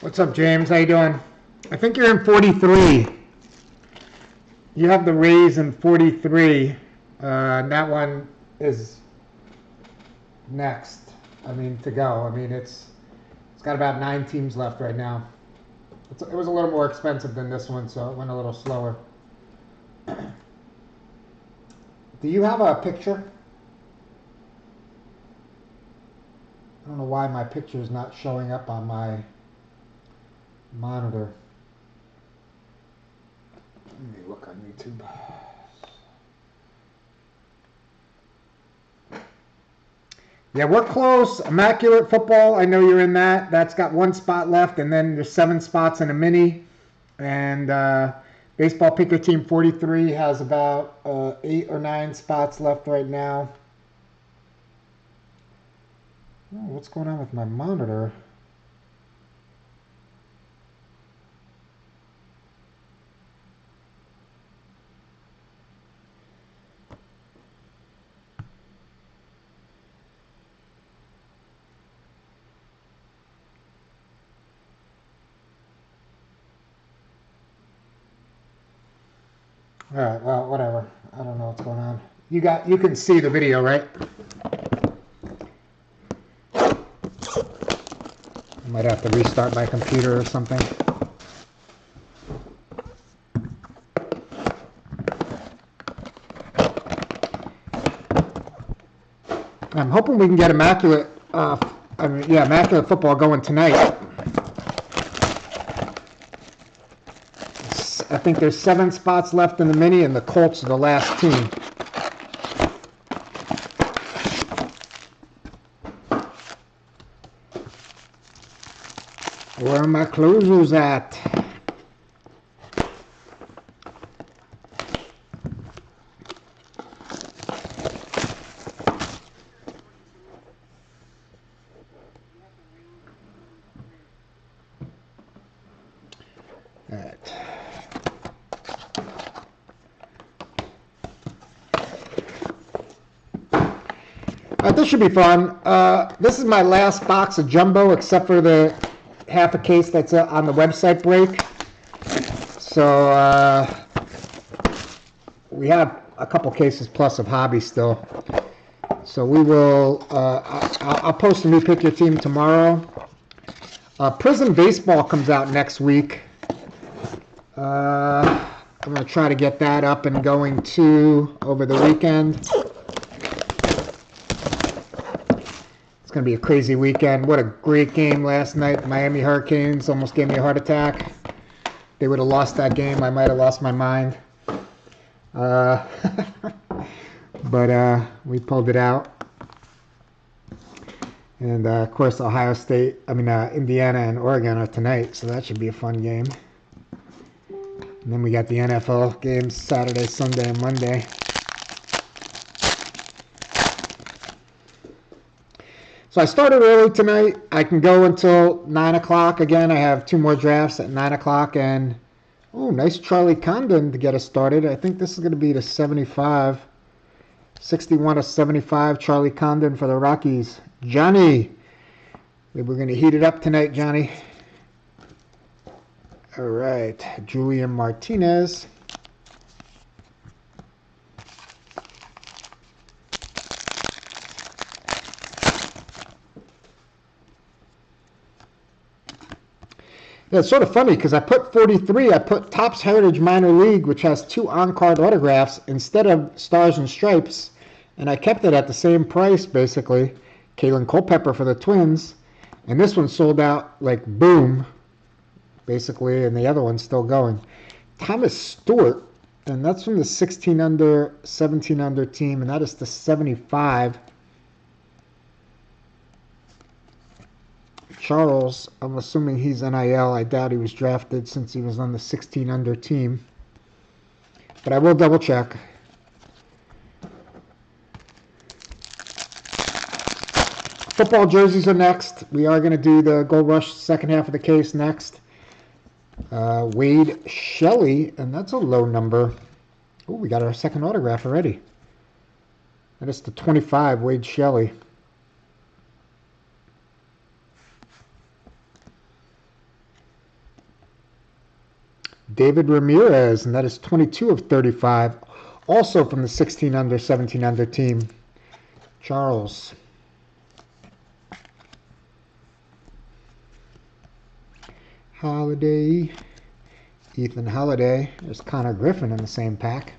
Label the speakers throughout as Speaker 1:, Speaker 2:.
Speaker 1: What's up, James? How you doing? I think you're in 43. You have the Rays in 43. And that one is next. To go. It's got about 9 teams left right now. It was a little more expensive than this one, so it went a little slower. Do you have a picture? I don't know why my picture is not showing up on my monitor. Let me look on YouTube. Yeah, we're close. Immaculate Football, I know you're in that. That's got 1 spot left, and then there's 7 spots in a mini. And Baseball Picker Team 43 has about 8 or 9 spots left right now. Oh, what's going on with my monitor? All right, well, whatever. I don't know what's going on. You can see the video, right? I might have to restart my computer or something. I'm hoping we can get Immaculate Football going tonight. I think there's 7 spots left in the mini, and the Colts are the last team. Where are my closers at? This should be fun. This is my last box of Jumbo, except for the half a case that's on the website break. So we have a couple cases plus of hobby still. So we will. I'll post a new pick your team tomorrow. Prison Baseball comes out next week. I'm going to try to get that up and going too over the weekend. It's going to be a crazy weekend. What a great game last night. The Miami Hurricanes almost gave me a heart attack. They would have lost that game. I might have lost my mind. But we pulled it out. And, of course, Indiana and Oregon are tonight, so that should be a fun game. And then we got the NFL games Saturday, Sunday, and Monday. So I started early tonight. I can go until 9 o'clock. Again, I have 2 more drafts at 9 o'clock. And, oh, nice Charlie Condon to get us started. I think this is going to be the 75. 61/75 Charlie Condon for the Rockies. Johnny. We're going to heat it up tonight, Johnny. All right. Julian Martinez. Yeah, it's sort of funny because I put 43, I put Topps Heritage Minor League, which has 2 on-card autographs instead of Stars and Stripes, and I kept it at the same price, basically. Kalen Culpepper for the Twins, and this one sold out like boom, basically, and the other one's still going. Thomas Stewart, and that's from the 16 under, 17 under team, and that is the 75. Charles, I'm assuming he's NIL. I doubt he was drafted since he was on the 16 under team. But I will double check. Football jerseys are next. We are going to do the Gold Rush second half of the case next. Wade Shelley, and that's a low number. Oh, we got our second autograph already. That is the 25, Wade Shelley. David Ramirez, and that is 22 of 35. Also from the 16 under, 17 under team. Charles. Holiday. Ethan Holiday. There's Connor Griffin in the same pack.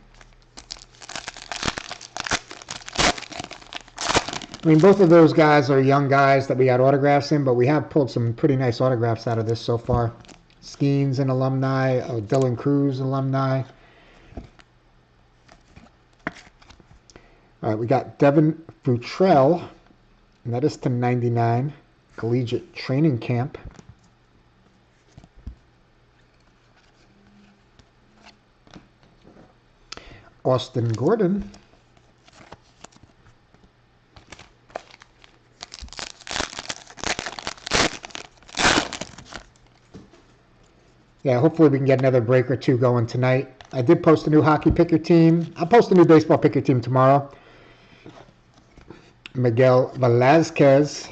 Speaker 1: I mean, both of those guys are young guys that we got autographs in, but we have pulled some pretty nice autographs out of this so far. Skeens, an alumni. Dylan Cruz, alumni. All right, we got Devin Futrell, and that is to 99. Collegiate Training Camp. Austin Gordon. Yeah, hopefully we can get another break or two going tonight. I did post a new hockey picker team. I'll post a new baseball picker team tomorrow. Miguel Velazquez.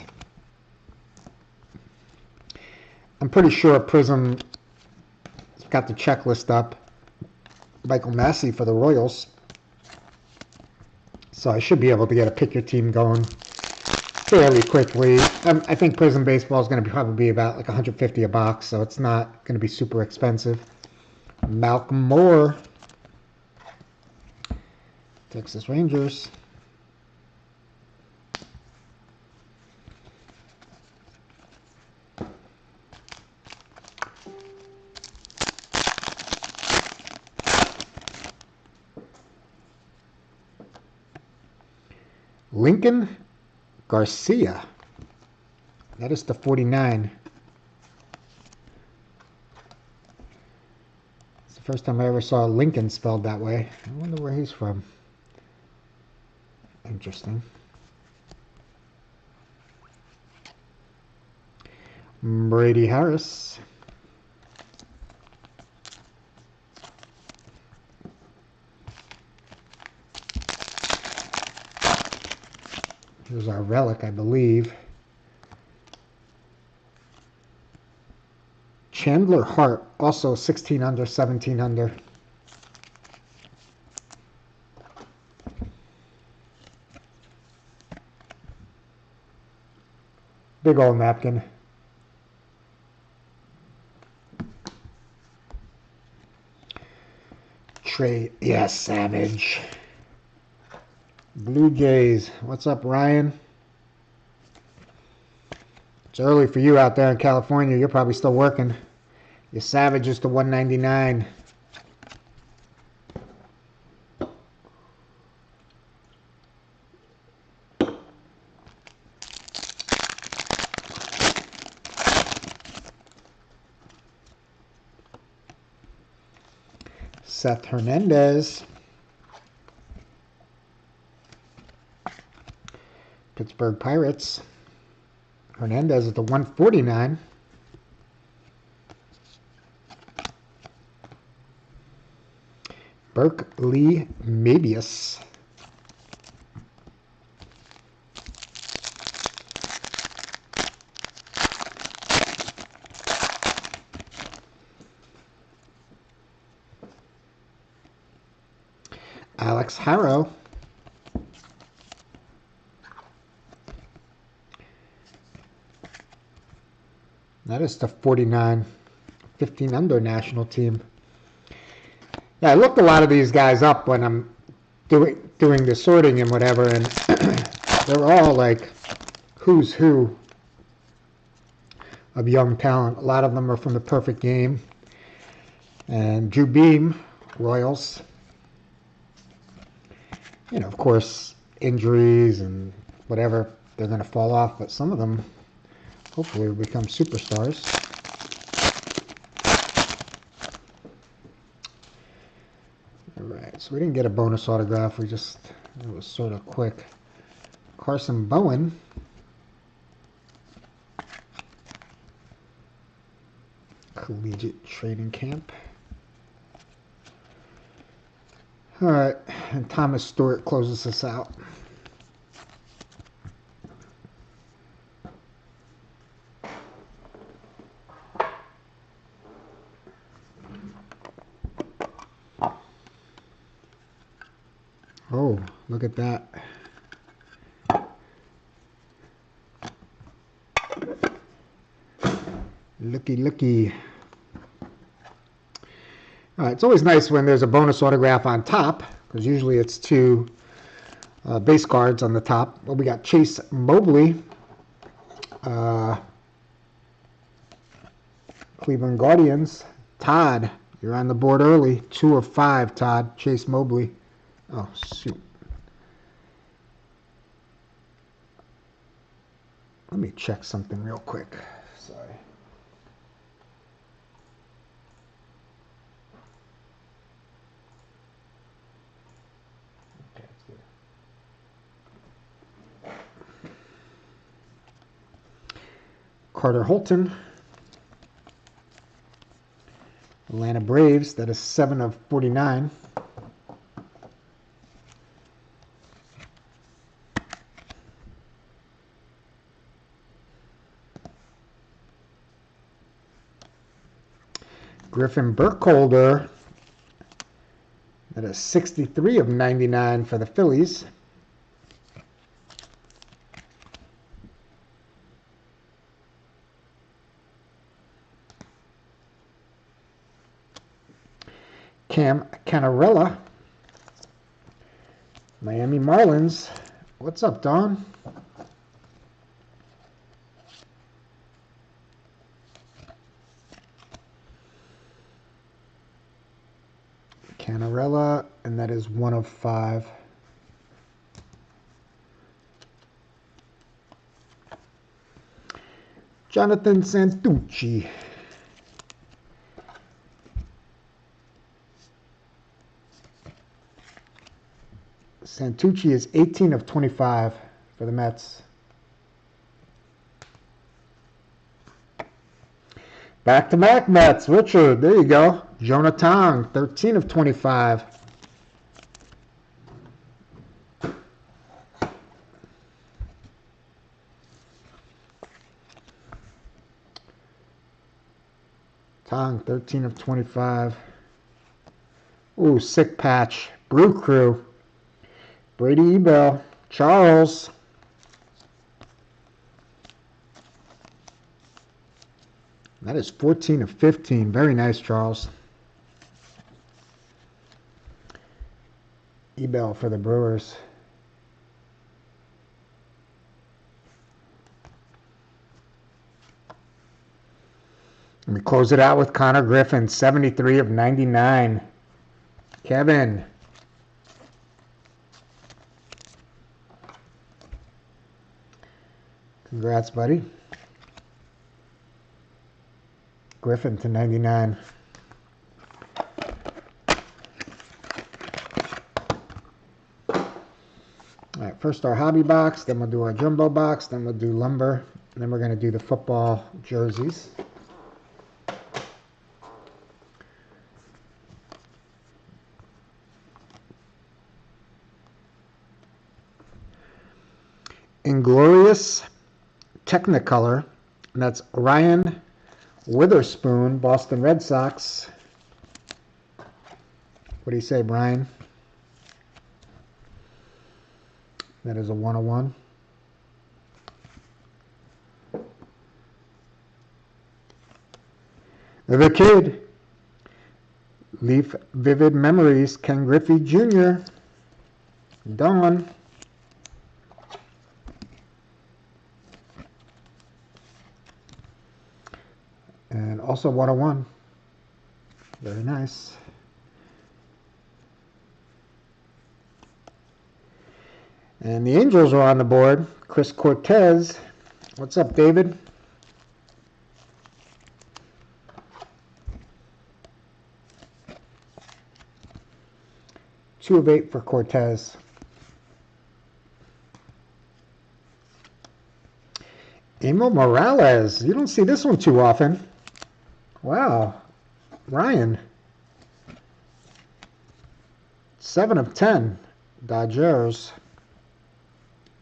Speaker 1: I'm pretty sure Prism got the checklist up. Michael Massey for the Royals. So I should be able to get a picker team going fairly quickly. I think Prism Baseball is going to probably be about like $150 a box, so it's not going to be super expensive. Malcolm Moore. Texas Rangers. Lincoln Garcia. That is the 49. It's the first time I ever saw Lincoln spelled that way. I wonder where he's from. Interesting. Brady Harris. Here's our relic, I believe. Chandler Hart, also 16 under, 17 under. Big old napkin. Trey, yes, Savage. Blue Jays. What's up, Ryan? It's early for you out there in California. You're probably still working. Your Savage is to 199. Seth Hernandez. Pittsburgh Pirates. Hernandez at the 149. Burke Lee Mabius. Alex Harrow. That is the 49, 15 under national team. Yeah, I looked a lot of these guys up when I'm doing the sorting and whatever, and they're all like who's who of young talent. A lot of them are from the Perfect Game. And Drew Beam, Royals. You know, of course, injuries and whatever, they're going to fall off, but some of them hopefully will become superstars. All right, so we didn't get a bonus autograph. It was sort of quick. Carson Bowen. Collegiate Training Camp. All right, and Thomas Stewart closes us out. Oh, look at that. Looky. It's always nice when there's a bonus autograph on top, because usually it's 2 base cards on the top. Well, we got Chase Mobley, Cleveland Guardians. Todd, you're on the board early. 2 of 5, Todd. Chase Mobley. Oh, shoot. Let me check something real quick. Sorry. Okay, that's good. Carter Holton. Atlanta Braves. That is 7 of 49. Griffin Burkholder. That is 63 of 99 for the Phillies. Cam Canarella. Miami Marlins. What's up, Don? Canarella, and that is 1 of 5. Jonathan Santucci. Santucci is 18 of 25 for the Mets. Back-to-back Mets. Richard, there you go. Jonah Tong, 13 of 25. Tong, 13 of 25. Ooh, sick patch. Brew Crew. Brady Ebel. Charles. That is 14 of 15. Very nice, Charles. Ebel for the Brewers. Let me close it out with Connor Griffin, 73 of 99. Kevin. Congrats, buddy. Griffin to 99. All right, first our hobby box, then we'll do our jumbo box, then we'll do lumber, and then we're going to do the football jerseys. Inglorious Technicolor, and that's Ryan Witherspoon, Boston Red Sox. What do you say, Brian? That is a 101. The Kid. Leaf Vivid Memories, Ken Griffey Jr. Dawn. And also 101. Very nice. And the Angels are on the board. Chris Cortez. What's up, David? Two of 8 for Cortez. Emil Morales. You don't see this one too often. Wow. Ryan. 7 of 10. Dodgers.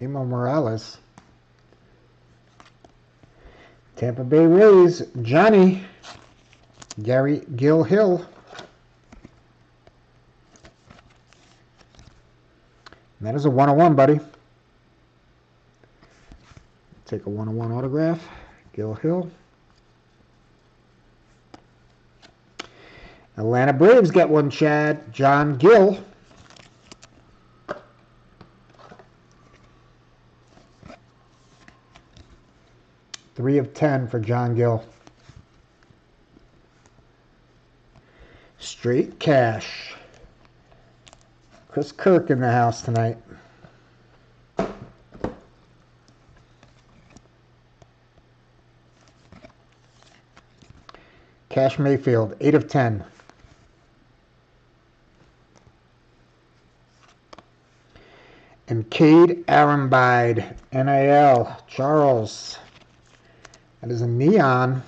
Speaker 1: Emil Morales. Tampa Bay Rays. Johnny. Gary Gil Hill. That is a 101, buddy. Take a 101 autograph. Gil Hill. Atlanta Braves get one, Chad. John Gill. Three of 10 for John Gill. Straight cash. Chris Kirk in the house tonight. Cash Mayfield, 8 of 10. And Cade Arambide, NIL, Charles. That is a neon.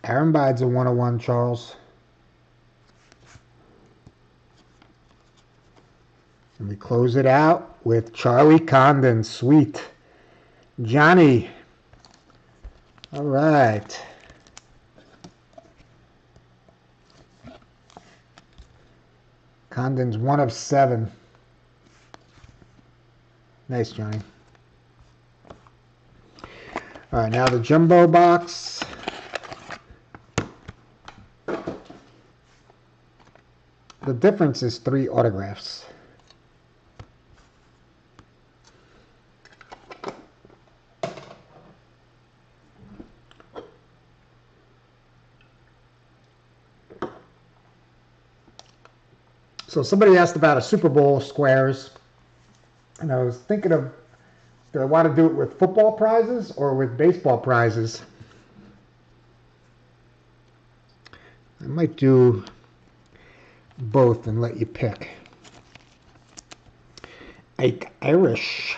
Speaker 1: Arambide's a 101, Charles. And we close it out with Charlie Condon, sweet. Johnny. All right. Condon's 1 of 7. Nice, Johnny. All right, now the jumbo box. The difference is 3 autographs. So somebody asked about a Super Bowl squares, and I was thinking of, do I want to do it with football prizes or with baseball prizes? I might do both and let you pick. Ike Irish.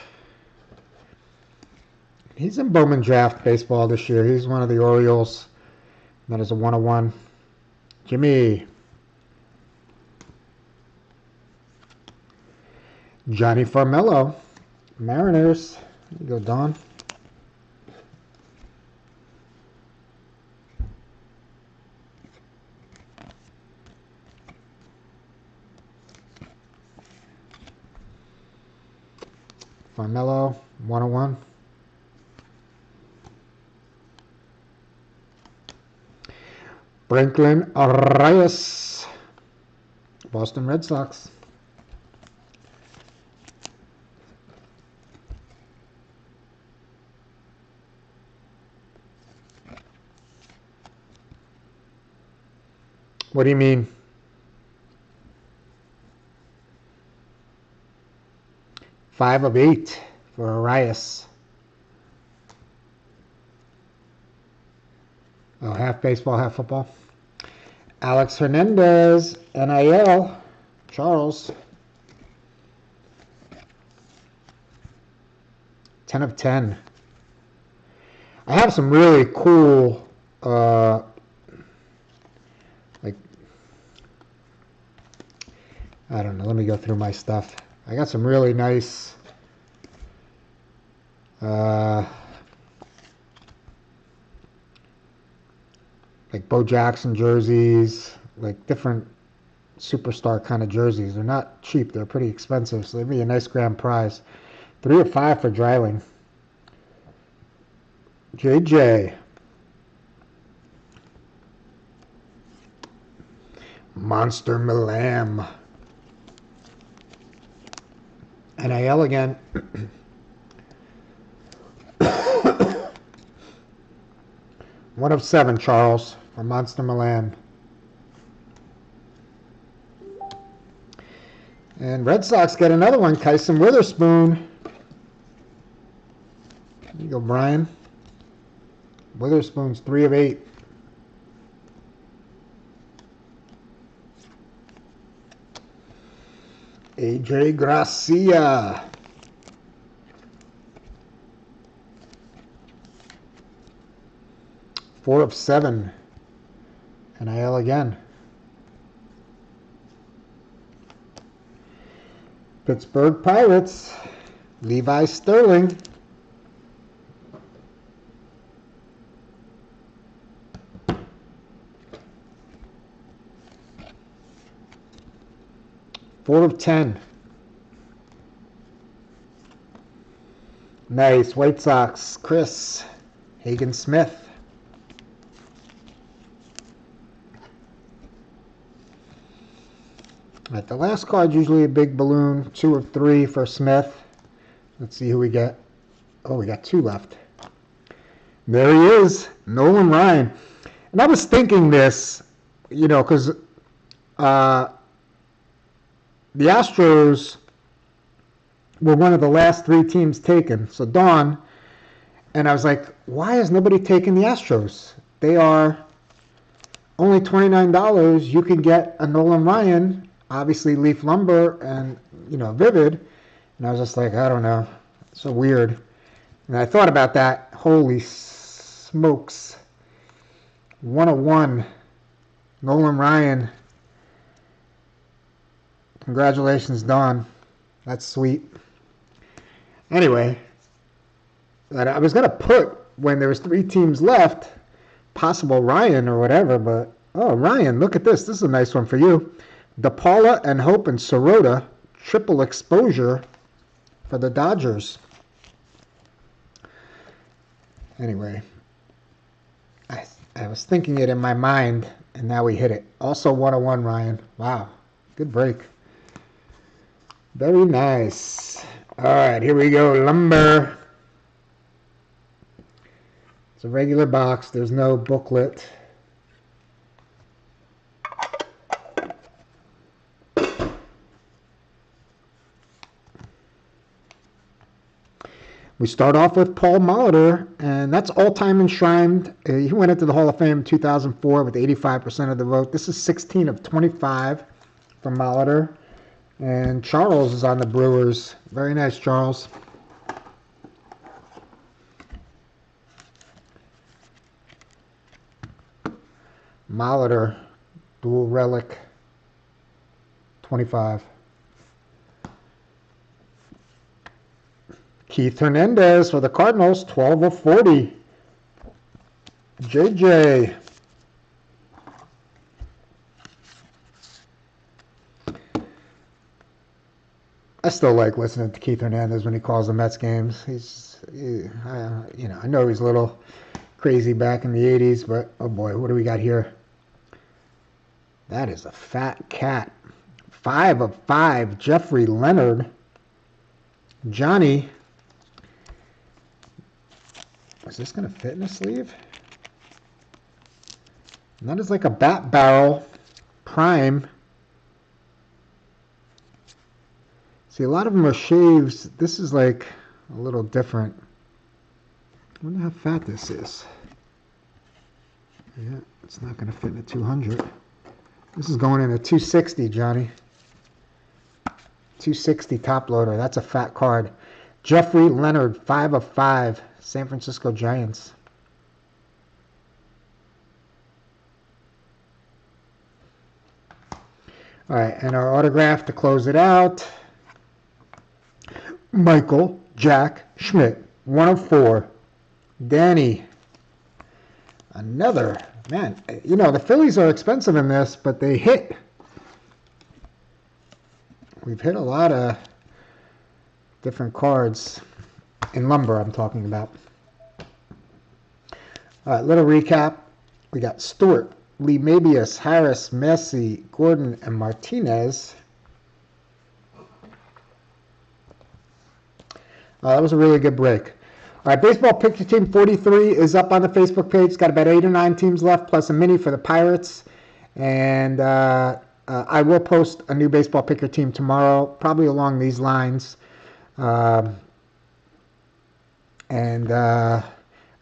Speaker 1: He's in Bowman Draft Baseball this year. He's one of the Orioles. That is a 101. Jimmy. Johnny Farmello, Mariners. There you go, Don. Farmello, 101. Franklin Arias, Boston Red Sox. What do you mean? Five of 8 for Arias. Oh, half baseball, half football. Alex Hernandez, NIL, Charles. 10 of 10. I have some really cool, I don't know, let me go through my stuff. I got some really nice, like Bo Jackson jerseys, like different superstar kind of jerseys. They're not cheap, they're pretty expensive, so they'd be a nice grand prize. 3 of 5 for Dreiling. JJ. Monster Milam. NIL again. One of 7, Charles, for Monster Milam. And Red Sox get another one, Kyson Witherspoon. There you go, Brian. Witherspoon's 3 of 8. AJ Gracia. Four of 7. NIL again. Pittsburgh Pirates. Levi Sterling. 4 of 10. Nice. White Sox, Chris Hagen Smith. All right, the last card's usually a big balloon. 2 of 3 for Smith. Let's see who we get. Oh, we got 2 left. There he is, Nolan Ryan. And I was thinking this, you know, because the Astros were one of the last 3 teams taken. So Dawn, and I was like, why is nobody taking the Astros? They are only $29. You can get a Nolan Ryan, obviously Leaf Lumber and, you know, Vivid. And I was just like, I don't know. It's so weird. And I thought about that. Holy smokes. 101. Nolan Ryan. Congratulations, Dawn. That's sweet. Anyway, I was going to put, when there was 3 teams left, possible Ryan or whatever, but, oh, Ryan, look at this. This is a nice one for you. DePaula and Hope and Sirota, triple exposure for the Dodgers. Anyway, I was thinking it in my mind, and now we hit it. Also 101, Ryan. Wow, good break. Very nice. All right, here we go. Lumber. It's a regular box. There's no booklet. We start off with Paul Molitor, and that's all-time enshrined. He went into the Hall of Fame in 2004 with 85% of the vote. This is 16 of 25 from Molitor. And Charles is on the Brewers. Very nice, Charles. Molitor, dual relic, 25. Keith Hernandez for the Cardinals, 12 of 40. JJ. I still like listening to Keith Hernandez when he calls the Mets games. You know, I know he's a little crazy back in the 80s, but oh boy, what do we got here? That is a fat cat. 5 of 5, Jeffrey Leonard. Johnny. Is this going to fit in a sleeve? And that is like a bat barrel prime. See, a lot of them are shaves. This is like a little different. I wonder how fat this is. Yeah, it's not going to fit in a 200. This is going in a 260, Johnny. 260 top loader. That's a fat card. Jeffrey Leonard, 5 of 5. San Francisco Giants. All right, and our autograph to close it out. Michael Jack Schmidt, 1 of 4. Danny. Another. Man, you know, the Phillies are expensive in this, but they hit. We've hit a lot of different cards. In lumber, I'm talking about. All right, little recap. We got Stewart, Lee Mabius, Harris, Messi, Gordon, and Martinez. That was a really good break. All right, Baseball Picture Team 43 is up on the Facebook page. It's got about 8 or 9 teams left, plus a mini for the Pirates. And I will post a new Baseball Picker Team tomorrow, probably along these lines.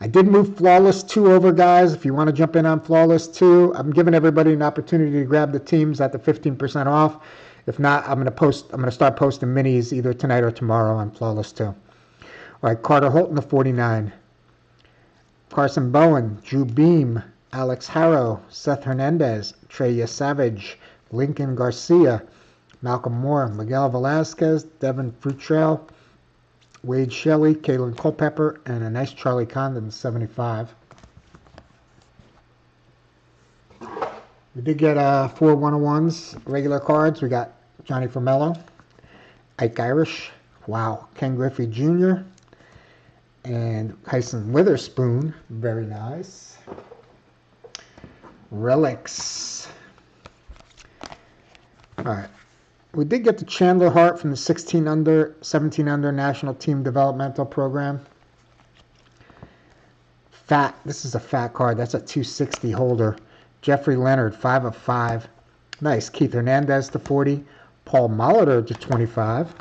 Speaker 1: I did move Flawless 2 over, guys. If you want to jump in on Flawless 2, I'm giving everybody an opportunity to grab the teams at the 15% off. If not, I'm going to start posting minis either tonight or tomorrow on Flawless 2. All right, Carter Holton to 49. Carson Bowen, Drew Beam, Alex Harrow, Seth Hernandez, Trey Savage, Lincoln Garcia, Malcolm Moore, Miguel Velasquez, Devin Fruitrail, Wade Shelley, Kalen Culpepper, and a nice Charlie Condon, 75. We did get 4 101s, regular cards. We got Johnny Formello. Ike Irish. Wow. Ken Griffey Jr. And Kyson Witherspoon. Very nice. Relics. All right. We did get the Chandler Hart from the 17 under National Team Developmental Program. Fat. This is a fat card. That's a 260 holder. Jeffrey Leonard, 5 of 5. Nice. Keith Hernandez to 40. Paul Molitor to 25.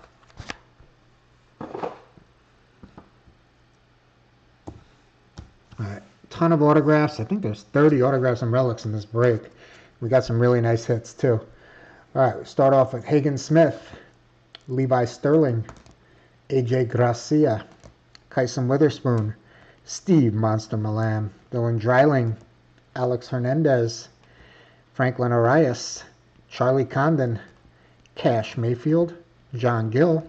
Speaker 1: All right. Ton of autographs. I think there's 30 autographs and relics in this break. We got some really nice hits too. All right. We start off with Hagen Smith, Levi Sterling, AJ Gracia, Kyson Witherspoon, Steve Monster Milam, Dylan Dreiling, Alex Hernandez, Franklin Arias, Charlie Condon, Cash Mayfield, John Gill,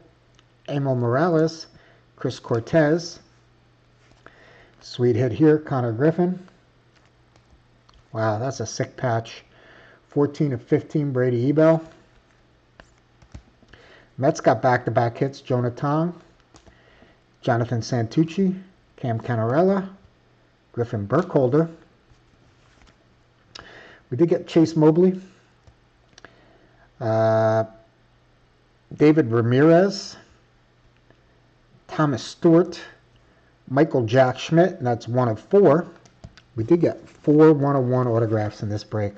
Speaker 1: Emil Morales, Chris Cortez. Sweet hit here, Connor Griffin. Wow, that's a sick patch. 14 of 15, Brady Ebel. Mets got back-to-back hits, Jonah Tong, Jonathan Santucci, Cam Canarella, Griffin Burkholder. We did get Chase Mobley, David Ramirez, Thomas Stewart, Michael Jack Schmidt, and that's 1 of 4. We did get 4 1-of-1 autographs in this break.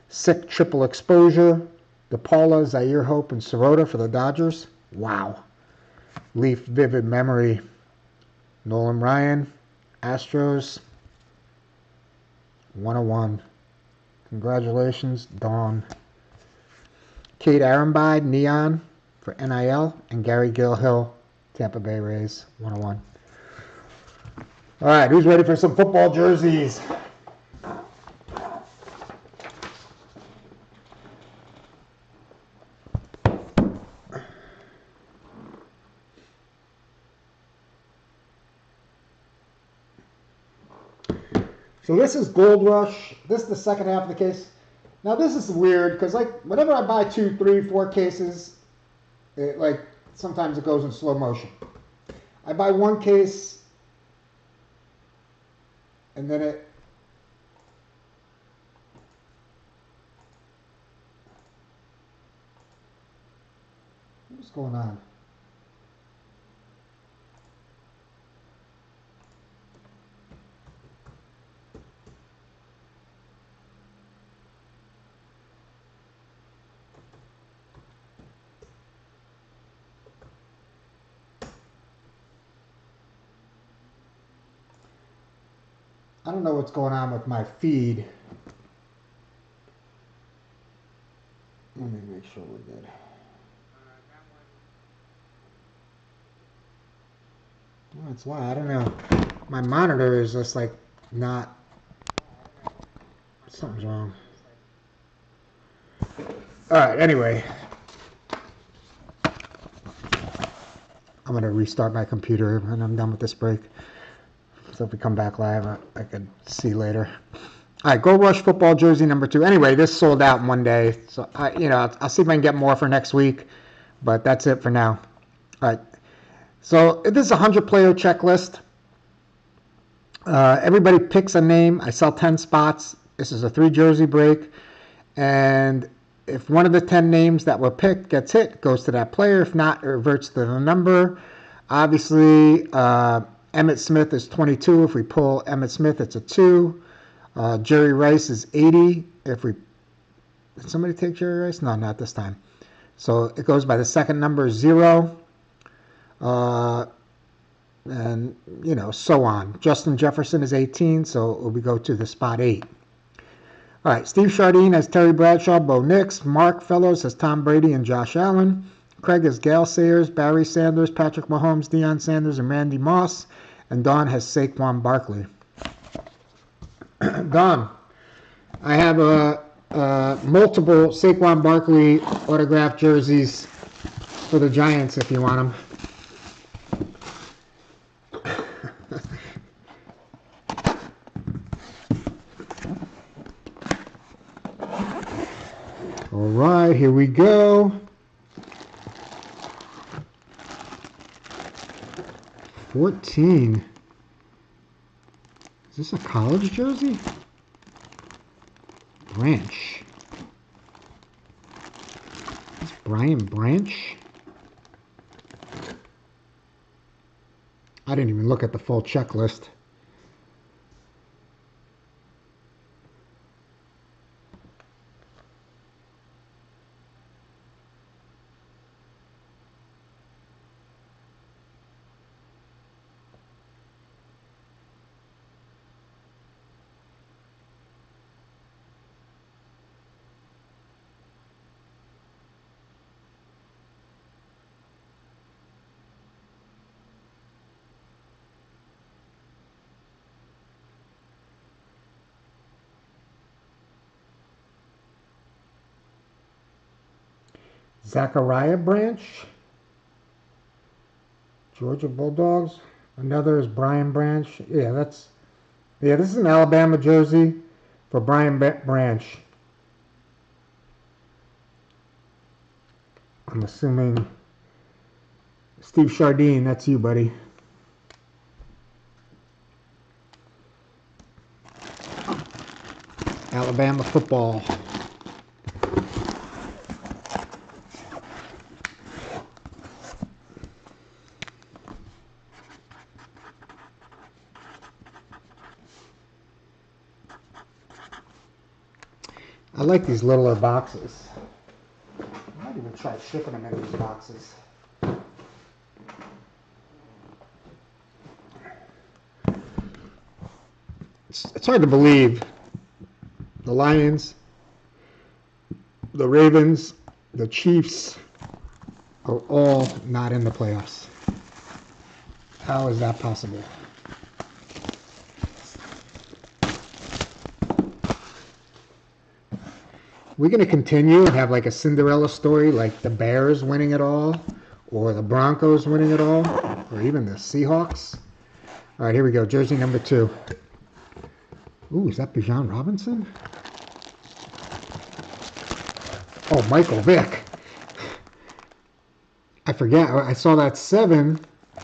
Speaker 1: Sick triple exposure, DePaula, Zaire Hope, and Sirota for the Dodgers. Wow. Leaf Vivid Memory, Nolan Ryan, Astros, 1-of-1. Congratulations, Dawn. Kate Arenbide, Neon for NIL, and Gary Gilhill, Tampa Bay Rays, 1-of-1. All right, who's ready for some football jerseys? So this is Gold Rush. This is the second half of the case. Now this is weird because like whenever I buy 2, 3, 4 cases, like sometimes it goes in slow motion. I buy one case and then what's going on? I don't know what's going on with my feed. Let me make sure we're good. Oh, it's why I don't know. My monitor is just like not. Something's wrong. All right. Anyway, I'm gonna restart my computer when I'm done with this break. So if we come back live, I could see later. All right, Gold Rush football jersey number 2. Anyway, this sold out in one day, so I'll see if I can get more for next week, but that's it for now. All right, so this is a 100-player checklist. Everybody picks a name. I sell 10 spots. This is a 3-jersey break, and if one of the 10 names that were picked gets hit, it goes to that player. If not, it reverts to the number. Obviously, Emmitt Smith is 22. If we pull Emmitt Smith, it's a 2. Jerry Rice is 80. Did somebody take Jerry Rice? No, not this time. So it goes by the second number, 0. And, so on. Justin Jefferson is 18, so we go to the spot 8. All right, Steve Chardine has Terry Bradshaw, Bo Nix. Mark Fellows has Tom Brady and Josh Allen. Craig has Gale Sayers, Barry Sanders, Patrick Mahomes, Deion Sanders, and Randy Moss. And Don has Saquon Barkley. Don, I have multiple Saquon Barkley autographed jerseys for the Giants if you want them. All right, here we go. 14. Is this a college jersey? Branch. Is Brian Branch? I didn't even look at the full checklist. Zachariah Branch, Georgia Bulldogs. Another is Brian Branch. Yeah, this is an Alabama jersey for Brian Branch. I'm assuming Steve Chardine, that's you, buddy. Alabama football. I like these littler boxes. I might even try shipping them in these boxes. It's hard to believe. The Lions, the Ravens, the Chiefs are all not in the playoffs. How is that possible? We're going to continue and have like a Cinderella story, like the Bears winning it all, or the Broncos winning it all, or even the Seahawks. All right, here we go. Jersey number 2. Ooh, is that Bijan Robinson? Oh, Michael Vick. I forget. I saw that 7. I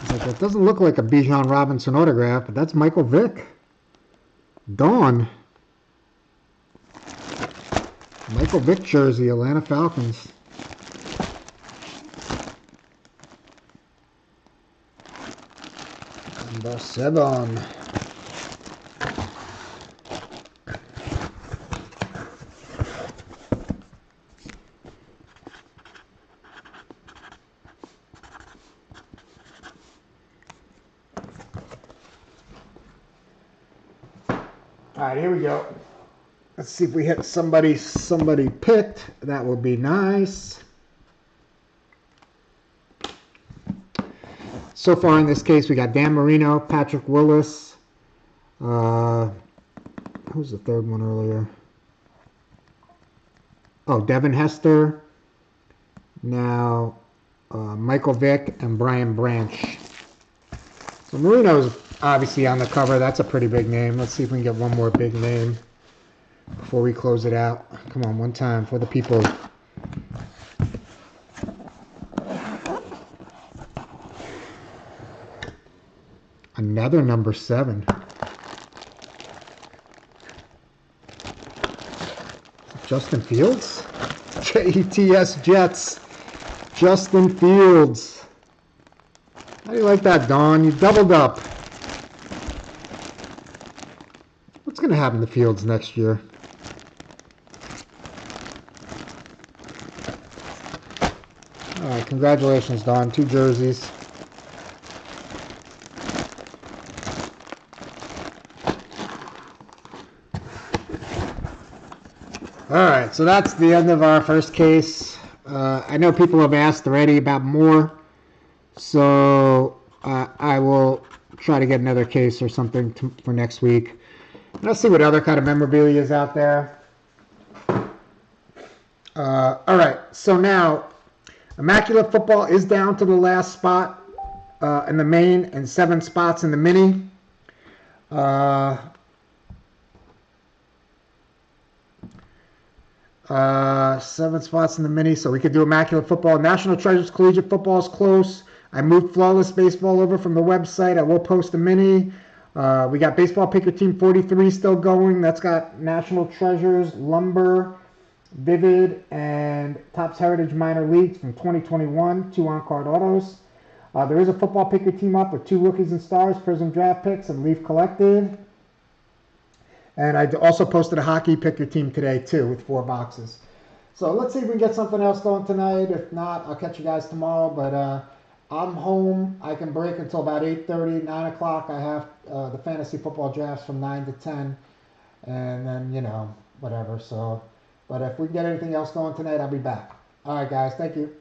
Speaker 1: was like, that doesn't look like a Bijan Robinson autograph, but that's Michael Vick. Dawn. Michael Vick jersey, Atlanta Falcons. Number 7. All right, here we go. Let's see if we hit somebody picked. That would be nice. So far in this case, we got Dan Marino, Patrick Willis. Who was the third one earlier? Oh, Devin Hester. Now, Michael Vick and Brian Branch. So Marino's obviously on the cover. That's a pretty big name. Let's see if we can get one more big name before we close it out. Come on, one time for the people. Another number 7. Justin Fields? Jets Jets. Justin Fields. How do you like that, Don? You doubled up. What's going to happen to Fields next year? All right, congratulations, Don. 2 jerseys. All right, so that's the end of our first case. I know people have asked already about more, so I will try to get another case or something for next week. And let's see what other kind of memorabilia is out there. All right, so now Immaculate Football is down to the last spot in the main and 7 spots in the mini. 7 spots in the mini, so we could do Immaculate Football. National Treasures Collegiate Football is close. I moved Flawless Baseball over from the website. I will post a mini. We got Baseball Pick Your Team 43 still going. That's got National Treasures, Lumber, Vivid, and Topps Heritage Minor Leagues from 2021, 2 on-card autos. There is a Football Pick Your Team up with 2 Rookies and Stars, Prism Draft Picks, and Leaf Collected. And I also posted a Hockey Pick Your Team today, too, with 4 boxes. So let's see if we can get something else going tonight. If not, I'll catch you guys tomorrow. But I'm home. I can break until about 8:30, 9 o'clock. I have the fantasy football drafts from 9 to 10. And then, whatever. So, but if we can get anything else going tonight, I'll be back. All right, guys. Thank you.